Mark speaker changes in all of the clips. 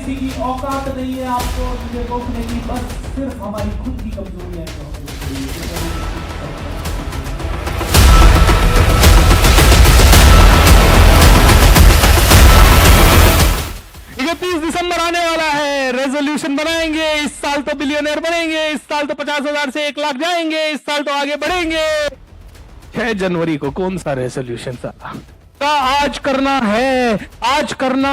Speaker 1: किसी की औकात नहीं है आपको मुझे रोकने की, बस सिर्फ हमारी खुद की कमजोरी है जो हमें
Speaker 2: ये 30 दिसंबर आने वाला है, रेजोल्यूशन बनाएंगे, इस साल तो बिलियनर बनेंगे, इस साल तो 50,000 से 1 लाख जाएंगे, इस साल तो आगे बढ़ेंगे। 6 जनवरी को कौन सा रेजोल्यूशन था? आज करना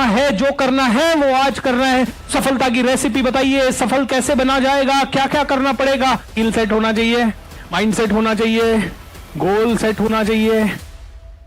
Speaker 2: है, जो करना है वो आज करना है। सफलता की रेसिपी बताइए, सफल कैसे बना जाएगा, क्या क्या करना पड़ेगा? स्किल सेट होना चाहिए, माइंड सेट होना चाहिए, गोल सेट होना चाहिए,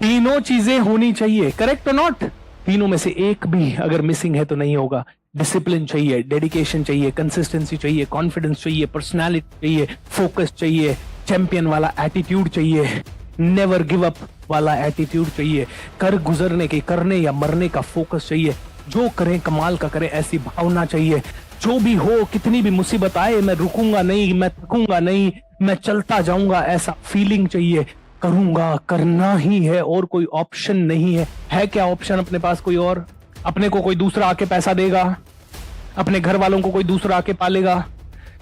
Speaker 2: तीनों चीजें होनी चाहिए। करेक्ट और नॉट? तीनों में से एक भी अगर मिसिंग है तो नहीं होगा। डिसिप्लिन चाहिए, डेडिकेशन चाहिए, कंसिस्टेंसी चाहिए, कॉन्फिडेंस चाहिए, पर्सनालिटी चाहिए, फोकस चाहिए, चैंपियन वाला एटीट्यूड चाहिए, नेवर गिव अप वाला एटीट्यूड चाहिए, कर गुजरने के, करने या मरने का फोकस चाहिए, जो करें कमाल का करें ऐसी भावना चाहिए। जो भी हो, कितनी भी मुसीबत आए, मैं रुकूंगा नहीं, मैं थकूंगा नहीं, मैं चलता जाऊंगा, ऐसा फीलिंग चाहिए। करूंगा, करना ही है और कोई ऑप्शन नहीं है क्या ऑप्शन अपने पास कोई और? अपने को कोई दूसरा आके पैसा देगा? अपने घर वालों को कोई दूसरा आके पालेगा?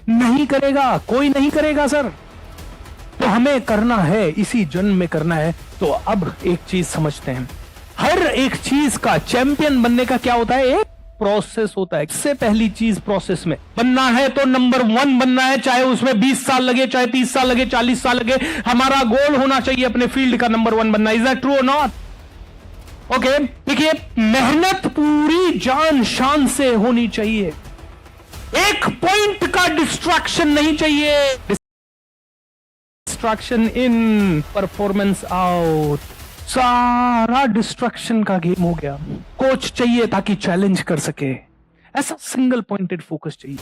Speaker 2: नहीं करेगा, कोई नहीं करेगा सर। तो हमें करना है, इसी जन्म में करना है। तो अब एक चीज समझते हैं, हर एक चीज का चैंपियन बनने का क्या होता है? एक प्रोसेस होता है। इससे पहली चीज प्रोसेस में बनना है तो नंबर 1 बनना है, चाहे उसमें 20 साल लगे, चाहे 30 साल लगे, 40 साल लगे। हमारा गोल होना चाहिए अपने फील्ड का नंबर 1 बनना। इज दैट ट्रू और नॉट? ओके, देखिए, मेहनत पूरी जान शान से होनी चाहिए। एक पॉइंट का डिस्ट्रैक्शन नहीं चाहिए। डिस्ट्रैक्शन इन, परफॉर्मेंस आउट, सारा डिस्ट्रैक्शन का गेम हो गया। कोच चाहिए ताकि चैलेंज कर सके, ऐसा सिंगल पॉइंटेड फोकस चाहिए,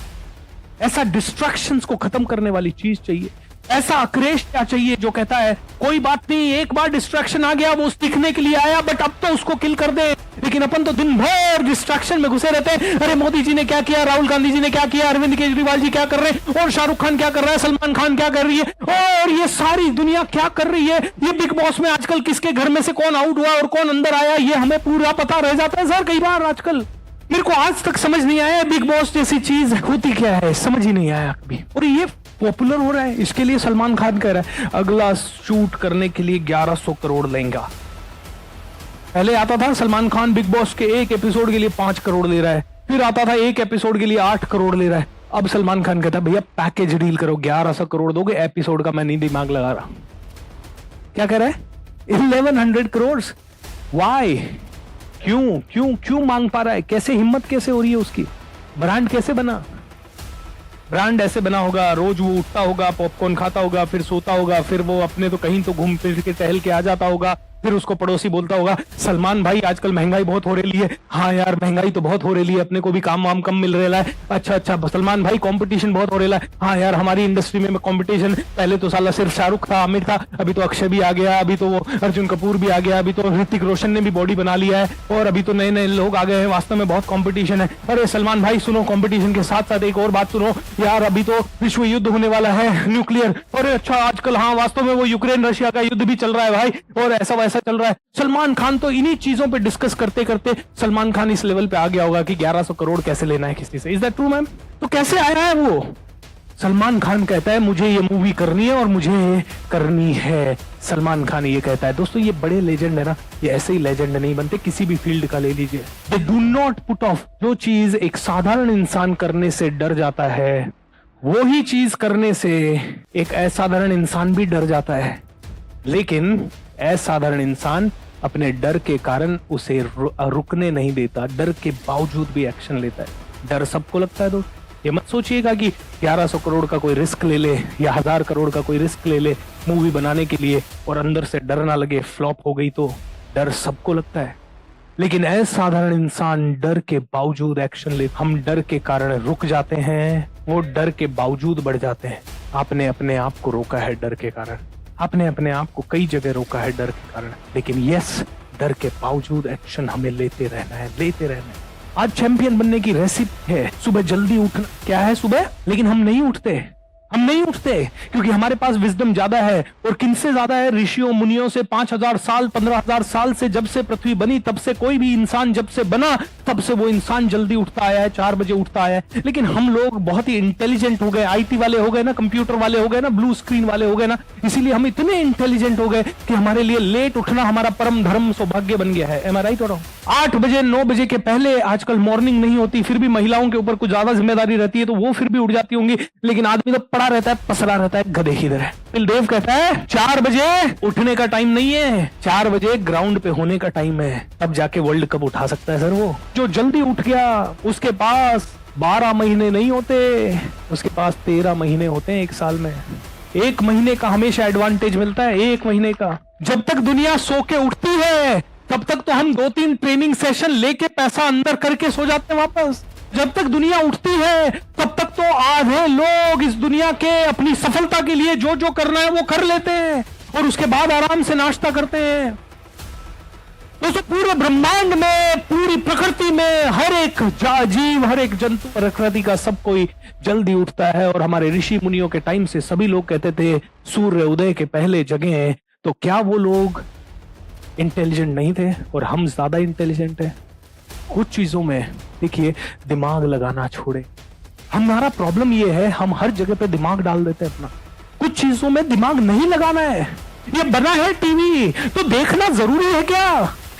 Speaker 2: ऐसा डिस्ट्रैक्शंस को खत्म करने वाली चीज चाहिए, ऐसा अक्रेश क्या चाहिए जो कहता है कोई बात नहीं, एक बार डिस्ट्रैक्शन आ गया, वो सीखने के लिए आया, बट अब तो उसको किल कर दे। लेकिन अपन तो दिन भर डिस्ट्रैक्शन में घुसे रहते हैं। अरे मोदी जी ने क्या किया, राहुल गांधी जी ने क्या किया, अरविंद केजरीवाल जी क्या कर रहे हैं, और शाहरुख खान क्या कर रहा है, सलमान खान क्या कर रही है, और ये सारी दुनिया क्या कर रही है, ये बिग बॉस में आजकल किसके घर में से कौन आउट हुआ और कौन अंदर आया, ये हमें पूरा पता रह जाता है सर। कई बार आजकल मेरे को आज तक समझ नहीं आया बिग बॉस जैसी चीज होती क्या है, समझ ही नहीं आया कभी। और ये पॉपुलर हो रहा है, इसके लिए सलमान खान कह रहा है अगला शूट करने के लिए 1100 करोड़ लेंगा। पहले आता था सलमान खान बिग बॉस के एक एपिसोड के लिए 5 करोड़ ले रहा है, फिर आता था एक एपिसोड के लिए 8 करोड़ ले रहा है। अब सलमान खान कहता है भैया पैकेज डील करो, 1100 करोड़ दोगे, एपिसोड का मैं नहीं दिमाग लगा रहा। क्या कह रहा है? 1100 करोड़। वाई? क्यों क्यों क्यों मांग पा रहा है? कैसे हिम्मत कैसे हो रही है उसकी? ब्रांड कैसे बना? ब्रांड ऐसे बना होगा, रोज वो उठता होगा, पॉपकॉर्न खाता होगा, फिर सोता होगा, फिर वो अपने तो कहीं तो घूम फिर के टहल के आ जाता होगा, फिर उसको पड़ोसी बोलता होगा सलमान भाई आजकल महंगाई बहुत हो रही है। हाँ यार महंगाई तो बहुत हो रही है, अपने को भी काम वाम कम मिल रहा है। अच्छा अच्छा सलमान भाई कंपटीशन बहुत हो रहा है। हाँ यार हमारी इंडस्ट्री में कंपटीशन, पहले तो साला सिर्फ शाहरुख था, आमिर था, अभी तो अक्षय भी आ गया, अभी तो वो अर्जुन कपूर भी आ गया, अभी तो ऋतिक रोशन ने भी बॉडी बना लिया है, और अभी तो नए नए लोग आ गए हैं। वास्तव में बहुत कॉम्पिटिशन है। अरे सलमान भाई सुनो, कॉम्पिटिशन के साथ साथ एक और बात सुनो यार, अभी तो विश्व युद्ध होने वाला है, न्यूक्लियर। अरे अच्छा आजकल हाँ वास्तव में वो यूक्रेन रशिया का युद्ध भी चल रहा है भाई, और ऐसा वैसा चल रहा है। सलमान खान तो इन्हीं चीजों पे डिस्कस करते करते सलमान खान इस लेवल पे आ गया होगा कि 1100 करोड़ कैसे लेना है किसी से। Is that true ma'am? तो कैसे आया है वो? सलमान खान कहता है मुझे ये मूवी करनी है और मुझे करनी है। सलमान खान ये कहता है। दोस्तों ये बड़े लेजेंड है ना, ये ऐसे ही लेजेंड नहीं बनते, किसी भी फील्ड का ले लीजिए। They do not put off. जो चीज एक साधारण इंसान करने से डर जाता है, वो ही चीज करने से एक असाधारण इंसान भी डर जाता है। लेकिन असाधारण इंसान अपने डर के कारण उसे रुकने नहीं देता, डर के बावजूद भी एक्शन लेता है। डर सबको लगता है दोस्त, ये मत सोचिएगा कि 1100 करोड़ का कोई रिस्क ले ले या 1000 करोड़ का कोई रिस्क ले ले मूवी बनाने के लिए और अंदर से डर ना लगे, फ्लॉप हो गई तो। डर सबको लगता है, लेकिन असाधारण इंसान डर के बावजूद एक्शन ले। हम डर के कारण रुक जाते हैं, वो डर के बावजूद बढ़ जाते हैं। आपने अपने आप को रोका है डर के कारण, आपने अपने आप को कई जगह रोका है डर के कारण, लेकिन यस डर के बावजूद एक्शन हमें लेते रहना है, लेते रहना है। आज चैंपियन बनने की रेसिपी है सुबह जल्दी उठना। क्या है सुबह? लेकिन हम नहीं उठते, हम नहीं उठते क्योंकि हमारे पास विजडम ज्यादा है। और किनसे ज्यादा है? ऋषियों मुनियों से। 5000 साल 15000 साल से जब से पृथ्वी बनी तब से कोई भी इंसान जब से बना तब से वो इंसान जल्दी उठता आया है, 4 बजे उठता आया है। लेकिन हम लोग बहुत ही इंटेलिजेंट हो गए, आईटी वाले हो गए ना, कंप्यूटर वाले हो गए ना, ब्लू स्क्रीन वाले हो गए ना, इसीलिए हम इतने इंटेलिजेंट हो गए कि हमारे लिए लेट उठना हमारा परम धर्म सौभाग्य बन गया है। एम आई राइट? 8 बजे 9 बजे के पहले आजकल मॉर्निंग नहीं होती, फिर भी महिलाओं के ऊपर कुछ ज्यादा जिम्मेदारी रहती है तो वो फिर भी उठ जाती होंगी, लेकिन आदमी तो पड़ा रहता है, पसरा रहता है, गधे की तरह। देव कहता है 4 बजे उठने का टाइम नहीं है, 4 बजे ग्राउंड पे होने का टाइम है, तब जाके वर्ल्ड कप उठा सकता है सर। वो जो जल्दी उठ गया उसके पास 12 महीने नहीं होते, उसके पास 13 महीने होते हैं एक साल में। 1 महीने का हमेशा एडवांटेज मिलता है, 1 महीने का। जब तक दुनिया सो के उठती है तब तक तो हम 2-3 ट्रेनिंग सेशन लेके पैसा अंदर करके सो जाते हैं वापस। जब तक दुनिया उठती है तब तक तो आधे लोग इस दुनिया के अपनी सफलता के लिए जो जो करना है वो कर लेते हैं और उसके बाद आराम से नाश्ता करते हैं। दोस्तों, पूरे ब्रह्मांड में, पूरी प्रकृति में हर एक जीव, हर एक जंतु, प्रकृति का सब कोई जल्दी उठता है। और हमारे ऋषि मुनियों के टाइम से सभी लोग कहते थे सूर्य उदय के पहले जगें। तो क्या वो लोग इंटेलिजेंट नहीं थे और हम ज्यादा इंटेलिजेंट हैं? कुछ चीजों में देखिए दिमाग लगाना छोड़े। हमारा प्रॉब्लम ये है, हम हर जगह पे दिमाग डाल देते हैं अपना, कुछ चीजों में दिमाग नहीं लगाना है। ये बना है टीवी तो देखना जरूरी है क्या?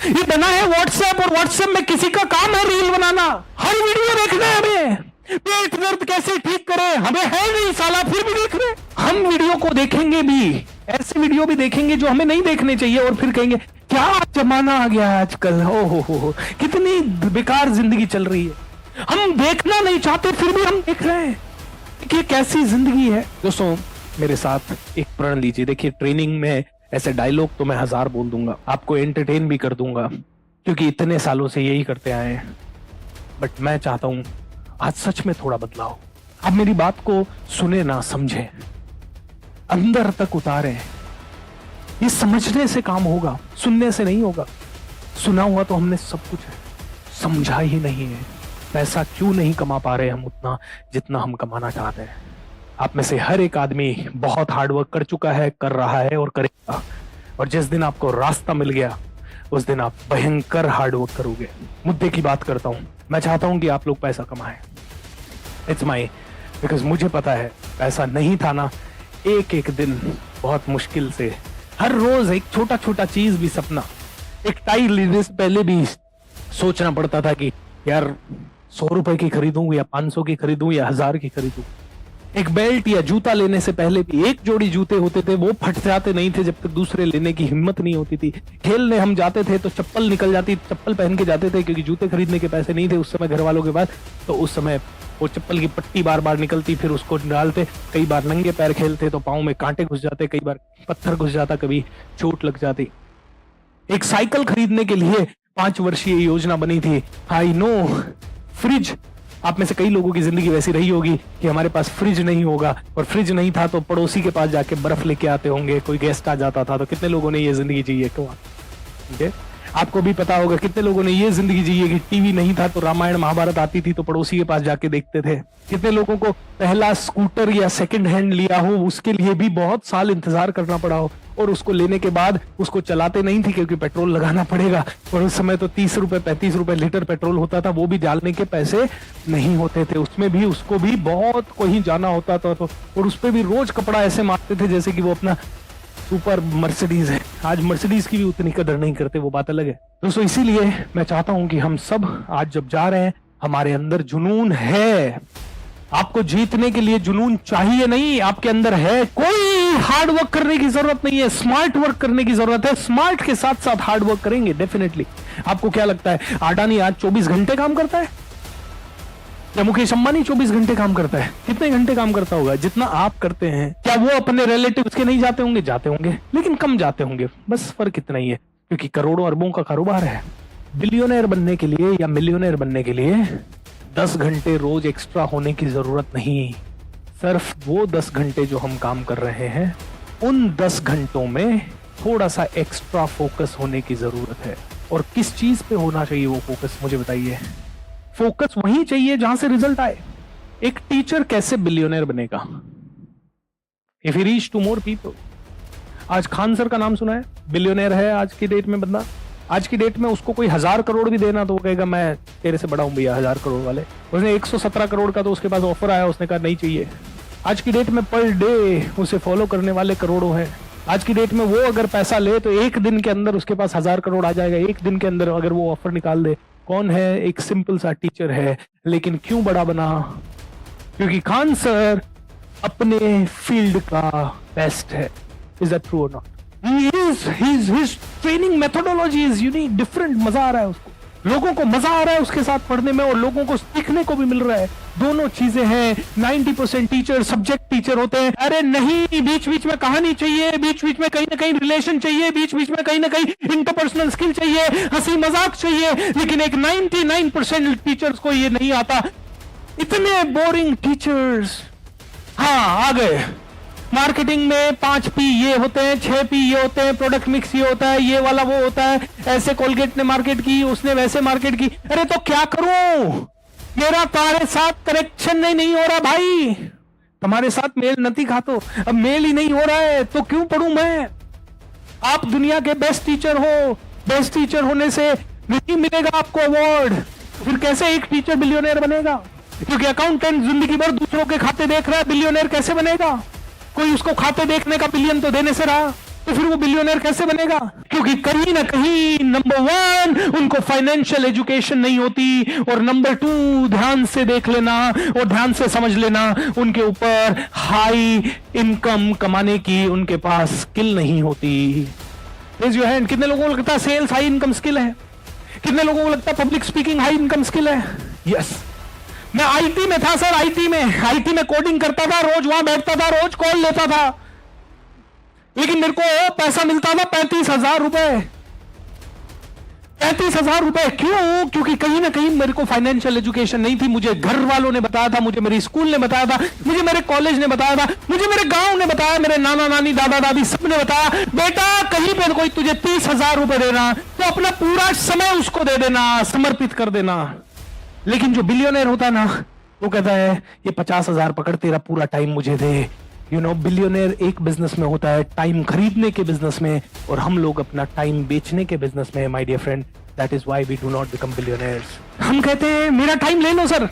Speaker 2: ये बना है व्हाट्सएप और व्हाट्सएप में किसी का काम है रील बनाना, हर वीडियो देखना है हमें। पेट दर्द कैसे ठीक करें हमें है नहीं साला, फिर भी देख रहे। हम वीडियो को देखेंगे भी, ऐसे वीडियो भी देखेंगे जो हमें नहीं देखने चाहिए और फिर कहेंगे क्या जमाना आ गया आजकल, हो कितनी बेकार जिंदगी चल रही है। हम देखना नहीं चाहते फिर भी हम देख रहे हैं कि कैसी जिंदगी है। दोस्तों, मेरे साथ एक प्रण लीजिए। देखिए, ट्रेनिंग में ऐसे डायलॉग तो मैं 1000 बोल दूंगा, आपको एंटरटेन भी कर दूंगा क्योंकि इतने सालों से यही करते आए हैं। बट मैं चाहता हूं आज सच में थोड़ा बदलाव। आप मेरी बात को सुने ना, समझें, अंदर तक उतारें। ये समझने से काम होगा, सुनने से नहीं होगा। सुना हुआ तो हमने सब कुछ है, समझा ही नहीं है। पैसा क्यों नहीं कमा पा रहे हम उतना जितना हम कमाना चाहते हैं? आप में से हर एक आदमी बहुत हार्डवर्क कर चुका है, कर रहा है और करेगा। और जिस दिन आपको रास्ता मिल गया उस दिन आप भयंकर हार्डवर्क करोगे। मुद्दे की बात करता हूं, मैं चाहता हूं कि आप लोग पैसा कमाएं। इट्स माई, बिकॉज मुझे पता है पैसा नहीं था ना, एक एक दिन बहुत मुश्किल से, हर रोज एक छोटा छोटा चीज भी सपना। एक टाई लेने से पहले भी सोचना पड़ता था कि यार 100 रुपए की खरीदूं या 500 की खरीदूं या 1000 की खरीदूं। एक बेल्ट या जूता लेने से पहले भी एक जोड़ी जूते होते थे, वो फट जाते नहीं थे जब तक दूसरे लेने की हिम्मत नहीं होती थी। खेलने हम जाते थे तो चप्पल निकल जाती, चप्पल पहन के जाते थे क्योंकि जूते खरीदने के पैसे नहीं थे उस समय घर वालों के पास। तो उस समय वो चप्पल की पट्टी बार बार निकलती, फिर उसको डालते। कई बार नंगे पैर खेलते तो पाँव में कांटे घुस जाते, कई बार पत्थर घुस जाता, कभी चोट लग जाती। एक साइकिल खरीदने के लिए 5 वर्षीय योजना बनी थी। आई नो, फ्रिज, आप में से कई लोगों की जिंदगी वैसी रही होगी कि हमारे पास फ्रिज नहीं होगा, और फ्रिज नहीं था तो पड़ोसी के पास जाके बर्फ लेके आते होंगे, कोई गेस्ट आ जाता था। तो कितने लोगों ने ये जिंदगी जी है? ठीक है, आपको भी पता होगा कितने लोगों ने ये जिंदगी जी है कि टीवी नहीं था तो रामायण महाभारत आती थी तो पड़ोसी के पास जाके देखते थे। कितने लोगों को पहला स्कूटर या सेकंड हैंड लिया हो, उसके लिए भी बहुत साल इंतजार करना पड़ा हो, और उसको लेने के बाद उसको चलाते नहीं थे क्योंकि पेट्रोल लगाना पड़ेगा। और उस समय तो 30 रुपए 35 रुपए लीटर पेट्रोल होता था, वो भी डालने के पैसे नहीं होते थे। उसमें भी उसको भी बहुत कहीं जाना होता था तो, और उस पर भी रोज कपड़ा ऐसे मारते थे जैसे कि वो अपना सुपर मर्सिडीज है। आज मर्सिडीज की भी उतनी कदर नहीं करते, वो बात अलग है। दोस्तों, इसीलिए मैं चाहता हूं कि हम सब आज जब जा रहे हैं, हमारे अंदर जुनून है। आपको जीतने के लिए जुनून चाहिए नहीं, आपके अंदर है। कोई हार्ड वर्क करने की जरूरत नहीं है, स्मार्ट वर्क करने की जरूरत है। स्मार्ट के साथ साथ हार्ड वर्क करेंगे डेफिनेटली। आपको क्या लगता है अडानी आज 24 घंटे काम करता है या मुकेश अंबानी 24 घंटे काम करता है? कितने घंटे काम करता होगा? जितना आप करते हैं। क्या वो अपने रिलेटिव्स के नहीं जाते होंगे? जाते होंगे, लेकिन कम जाते होंगे। बस फर्क इतना ही है, क्योंकि करोड़ों अरबों का कारोबार है। बिलियनर बनने के लिए या मिलियनर बनने के लिए 10 घंटे रोज एक्स्ट्रा होने की जरूरत नहीं। सिर्फ वो 10 घंटे जो हम काम कर रहे हैं, उन 10 घंटों में थोड़ा सा एक्स्ट्रा फोकस होने की जरूरत है। और किस चीज पे होना चाहिए वो फोकस, मुझे बताइए। फोकस वहीं चाहिए जहां से रिजल्ट आए। एक टीचर कैसे बिलियनर बनेगा? If he reach to more people. आज खान सर का नाम सुना है, बिलियनर है आज की डेट में बंदा। आज की डेट में उसको कोई 1000 करोड़ भी देना तो वो कहेगा मैं तेरे से बड़ा हूं भैया 1000 करोड़ वाले। उसने 117 करोड़ का तो उसके पास ऑफर आया, उसने कहा नहीं चाहिए। आज की डेट में पर डे उसे फॉलो करने वाले करोड़ों हैं। आज की डेट में वो अगर पैसा ले तो एक दिन के अंदर उसके पास 1000 करोड़ आ जाएगा, एक दिन के अंदर अगर वो ऑफर निकाल दे। कौन है? एक सिंपल सा टीचर है, लेकिन क्यों बड़ा बना? क्योंकि खान सर अपने फील्ड का बेस्ट है। इज दैट ट्रू और not? His training methodology is unique, different। मजा आ रहा है उसको, लोगों को मजा आ रहा है उसके साथ पढ़ने में और लोगों को सीखने को भी मिल रहा है। दोनों चीजें हैं। 90% टीचर सब्जेक्ट टीचर होते हैं। अरे नहीं, बीच बीच में कहानी चाहिए, बीच बीच में कहीं ना कहीं रिलेशन चाहिए, बीच बीच में कहीं ना कहीं इंटरपर्सनल स्किल चाहिए, हंसी मजाक चाहिए। लेकिन एक 99% टीचर्स को ये नहीं आता। इतने बोरिंग टीचर्स। हाँ, आ गए मार्केटिंग में 5 P ये होते हैं, 6 P ये होते हैं, प्रोडक्ट मिक्स ये होता है, ये वाला वो होता है, ऐसे कोलगेट ने मार्केट की, उसने वैसे मार्केट की। अरे तो क्या करूं? मेरा तुम्हारे साथ करेक्शन नहीं हो रहा भाई, तुम्हारे साथ मेल नहीं खातो, अब मेल ही नहीं हो रहा है तो क्यों पढ़ूं मैं? आप दुनिया के बेस्ट टीचर हो, बेस्ट टीचर होने से नहीं मिलेगा आपको अवार्ड, फिर कैसे एक टीचर बिलियनर बनेगा? क्योंकि अकाउंटेंट जिंदगी भर दूसरों के खाते देख रहा है, बिलियनर कैसे बनेगा? कोई उसको खाते देखने का बिलियन तो देने से रहा, तो फिर वो बिलियनर कैसे बनेगा? क्योंकि कहीं ना कहीं नंबर 1 उनको फाइनेंशियल एजुकेशन नहीं होती, और नंबर 2 ध्यान से देख लेना और ध्यान से समझ लेना, उनके ऊपर हाई इनकम कमाने की उनके पास स्किल नहीं होती। Raise your hand. कितने लोगों को लगता है सेल्स हाई इनकम स्किल है? कितने लोगों को लगता है public speaking high income skill है? यस। मैं आईटी में था सर, आईटी में कोडिंग करता था, रोज वहां बैठता था, रोज कॉल लेता था, लेकिन मेरे को पैसा मिलता था 35,000 रुपए। 35,000 रुपए क्यों? क्योंकि कहीं ना कहीं मेरे को फाइनेंशियल एजुकेशन नहीं थी। मुझे घर वालों ने बताया था, मुझे मेरे स्कूल ने बताया था, मुझे मेरे कॉलेज ने बताया था, मुझे मेरे गांव ने बताया, मेरे नाना नानी दादा दादी सब ने बताया, बेटा कहीं पे कोई तुझे 30,000 रुपए देना तो अपना पूरा समय उसको दे देना, समर्पित कर देना। लेकिन जो बिलियनर होता है ना, वो कहता है ये 50,000 पकड़, तेरा पूरा टाइम मुझे दे। यू नो, बिलियनर एक बिजनेस में होता है, टाइम खरीदने के बिजनेस में, और हम लोग अपना टाइम बेचने के बिजनेस में। My dear friend, that is why we do not become billionaires. हम कहते हैं मेरा टाइम ले लो सर,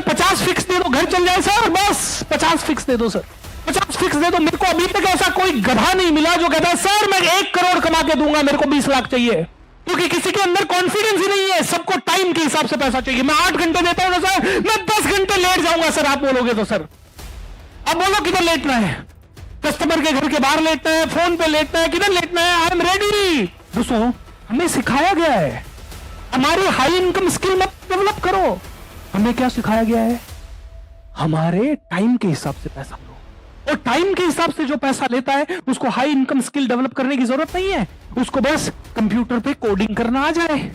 Speaker 2: 50 फिक्स दे दो, घर चल जाए सर, बस 50 फिक्स दे दो सर, 50 फिक्स दे दो। मेरे को अभी तक ऐसा कोई गधा नहीं मिला जो कहता है सर मैं 1 करोड़ कमा के दूंगा, मेरे को 20 लाख चाहिए। क्योंकि किसी के अंदर कॉन्फिडेंस ही नहीं है। सबको टाइम के हिसाब से पैसा चाहिए। मैं 8 घंटे देता हूं ना सर, मैं 10 घंटे लेट जाऊंगा सर, आप बोलोगे तो सर। अब बोलो किधर लेटना है? कस्टमर के घर के बाहर लेटना है, फोन पे लेटना है, किधर लेटना है? I am ready. दोस्तों, हमें सिखाया गया है, हमारी हाई इनकम स्किल मत डेवलप करो। हमें क्या सिखाया गया है? हमारे टाइम के हिसाब से पैसा लो, और टाइम के हिसाब से जो पैसा लेता है उसको हाई इनकम स्किल डेवलप करने की जरूरत नहीं है। उसको बस कंप्यूटर पे कोडिंग करना आ जाए।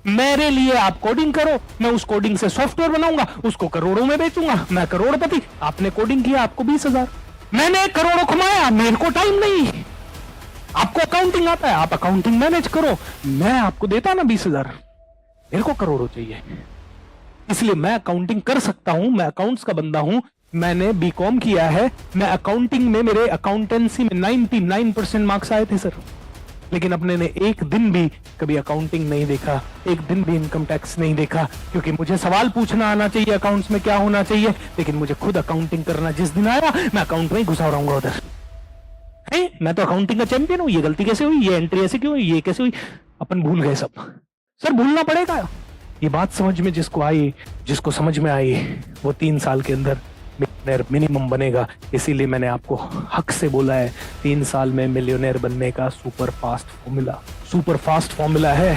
Speaker 2: मेरे लिए आप कोडिंग करो, मैं उस कोडिंग से सॉफ्टवेयर बनाऊंगा, उसको करोड़ों में बेचूंगा, मैं करोड़पति। आपने कोडिंग किया, आपको 20,000, मैंने करोड़ों कमाया, मेरे को टाइम नहीं। आपको अकाउंटिंग आता है, आप अकाउंटिंग मैनेज करो, मैं आपको देता ना 20,000, मेरे को करोड़ों चाहिए। इसलिए मैं अकाउंटिंग कर सकता हूं, मैं अकाउंट्स का बंदा हूं, मैंने बीकॉम किया है, मैं अकाउंटिंग में, मेरे अकाउंटेंसी में 99% मार्क्स आए थे सर। लेकिन अपने ने एक दिन भी कभी अकाउंटिंग नहीं देखा, एक दिन भी इनकम टैक्स नहीं देखा, क्योंकि मुझे सवाल पूछना आना चाहिए अकाउंट्स में क्या होना चाहिए, लेकिन मुझे खुद अकाउंटिंग करना जिस दिन आया, मैं अकाउंट में ही घुसा रहूंगा उधर। मैं तो अकाउंटिंग का चैंपियन हूं, ये गलती कैसे हुई, ये एंट्री ऐसे क्यों हुई, ये कैसे हुई, अपन भूल गए सब। सर भूलना पड़ेगा। ये बात समझ में जिसको आई, जिसको समझ में आई, वो 3 साल के अंदर मिलियनेयर मिनिमम बनेगा। इसीलिए मैंने आपको हक से बोला है 3 साल में मिलियनेयर बनने का सुपर फास्ट फॉर्मूला है।